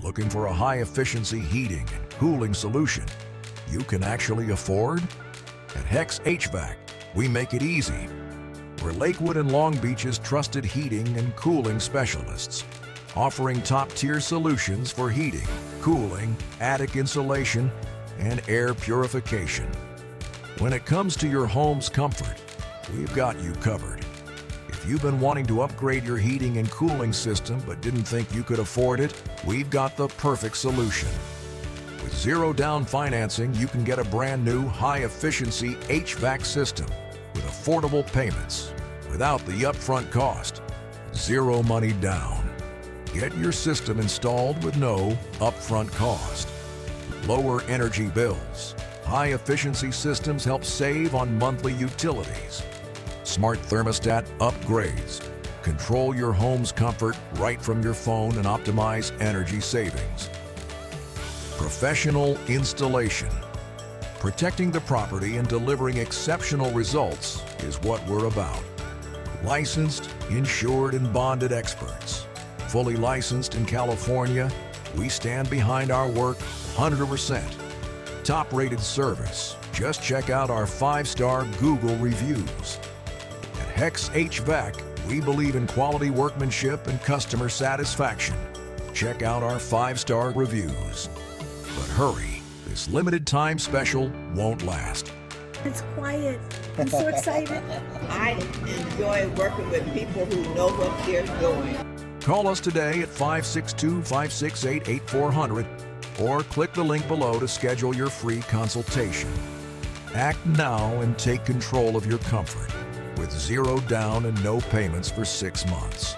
Looking for a high-efficiency heating and cooling solution you can actually afford? At Hex H-VAC, we make it easy. We're Lakewood and Long Beach's trusted heating and cooling specialists, offering top-tier solutions for heating, cooling, attic insulation, and air purification. When it comes to your home's comfort, we've got you covered. If you've been wanting to upgrade your heating and cooling system but didn't think you could afford it, we've got the perfect solution. With zero-down financing, you can get a brand-new, high-efficiency HVAC system with affordable payments, without the upfront cost. Zero money down. Get your system installed with no upfront cost. Lower energy bills. High-efficiency systems help save on monthly utilities. Smart thermostat upgrades. Control your home's comfort right from your phone and optimize energy savings. Professional installation. Protecting the property and delivering exceptional results is what we're about. Licensed, insured, and bonded experts. Fully licensed in California, we stand behind our work 100%. Top-rated service. Just check out our 5-star Google reviews. At Hex H-VAC, we believe in quality workmanship and customer satisfaction. Check out our 5-star reviews. But hurry, this limited time special won't last. It's quiet. I'm so excited. I enjoy working with people who know what they're doing. Call us today at 562-568-8400 or click the link below to schedule your free consultation. Act now and take control of your comfort with zero down and no payments for 6 months.